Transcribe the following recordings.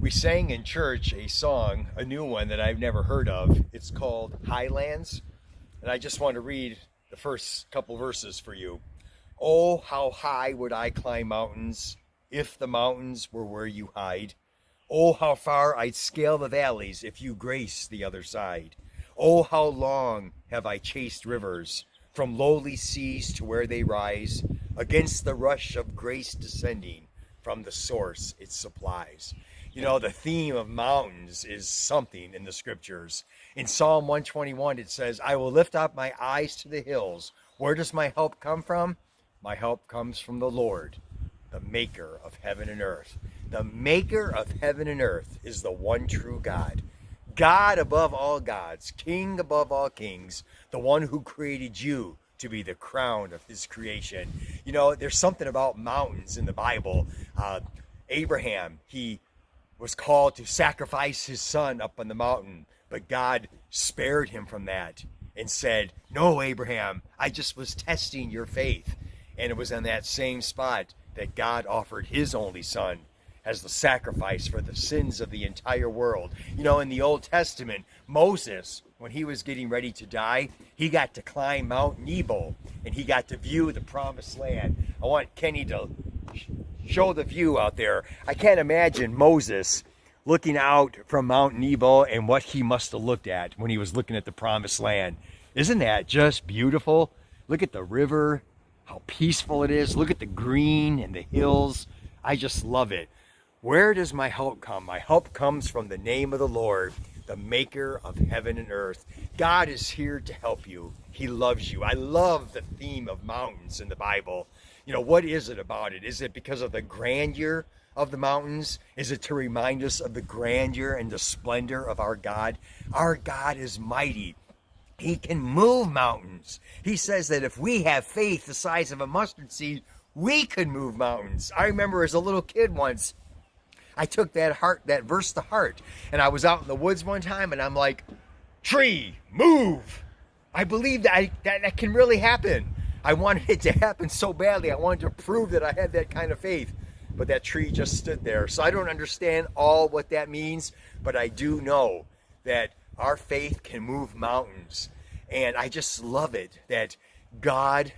We sang in church a song, a new one that I've never heard of. It's called Highlands. And I just want to read the first couple verses for you. Oh, how high would I climb mountains if the mountains were where you hide. Oh, how far I'd scale the valleys if you grace the other side. Oh, how long have I chased rivers from lowly seas to where they rise, against the rush of grace descending from the source it supplies. You know, the theme of mountains is something in the scriptures. In Psalm 121, it says, I will lift up my eyes to the hills. Where does my help come from? My help comes from the Lord, the maker of heaven and earth. The maker of heaven and earth is the one true God. God above all gods, King above all kings, the one who created you to be the crown of his creation. You know, there's something about mountains in the Bible. Abraham, he was called to sacrifice his son up on the mountain, but God spared him from that and said, no, Abraham, I just was testing your faith. And it was on that same spot that God offered his only son as the sacrifice for the sins of the entire world. You know, in the Old Testament, Moses, when he was getting ready to die, he got to climb Mount Nebo and he got to view the promised land. I want Kenny to show the view out there. I can't imagine Moses looking out from Mount Nebo and what he must have looked at when he was looking at the promised land. Isn't that just beautiful? Look at the river, how peaceful it is. Look at the green and the hills. I just love it. Where does my help come? My help comes from the name of the Lord, the maker of heaven and earth. God is here to help you. He loves you. I love the theme of mountains in the Bible. You know, what is it about it? Is it because of the grandeur of the mountains? Is it to remind us of the grandeur and the splendor of our God? Our God is mighty. He can move mountains. He says that if we have faith the size of a mustard seed, we could move mountains. I remember as a little kid once, I took that verse to heart, and I was out in the woods one time, and I'm like, tree, move. I believe that can really happen. I wanted it to happen so badly. I wanted to prove that I had that kind of faith, but that tree just stood there. So I don't understand all what that means, but I do know that our faith can move mountains, and I just love it that God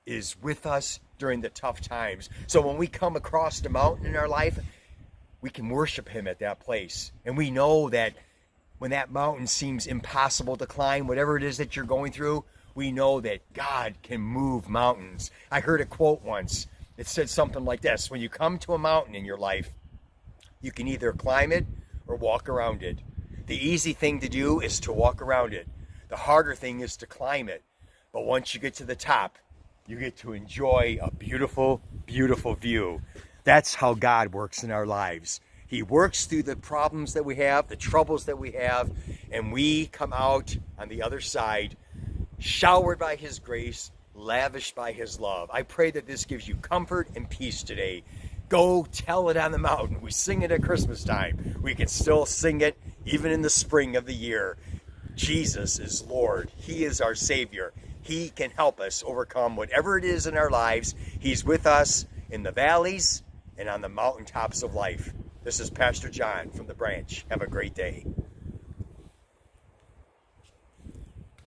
is with us during the tough times. So when we come across the mountain in our life, we can worship him at that place. And we know that when that mountain seems impossible to climb, whatever it is that you're going through, we know that God can move mountains. I heard a quote once. It said something like this: when you come to a mountain in your life, you can either climb it or walk around it. The easy thing to do is to walk around it. The harder thing is to climb it. But once you get to the top, you get to enjoy a beautiful, beautiful view. That's how God works in our lives. He works through the problems that we have, the troubles that we have, and we come out on the other side, showered by his grace, lavished by his love. I pray that this gives you comfort and peace today. Go tell it on the mountain. We sing it at Christmas time. We can still sing it even in the spring of the year. Jesus is Lord. He is our Savior. He can help us overcome whatever it is in our lives. He's with us in the valleys and on the mountaintops of life. This is Pastor John from The Branch. Have a great day.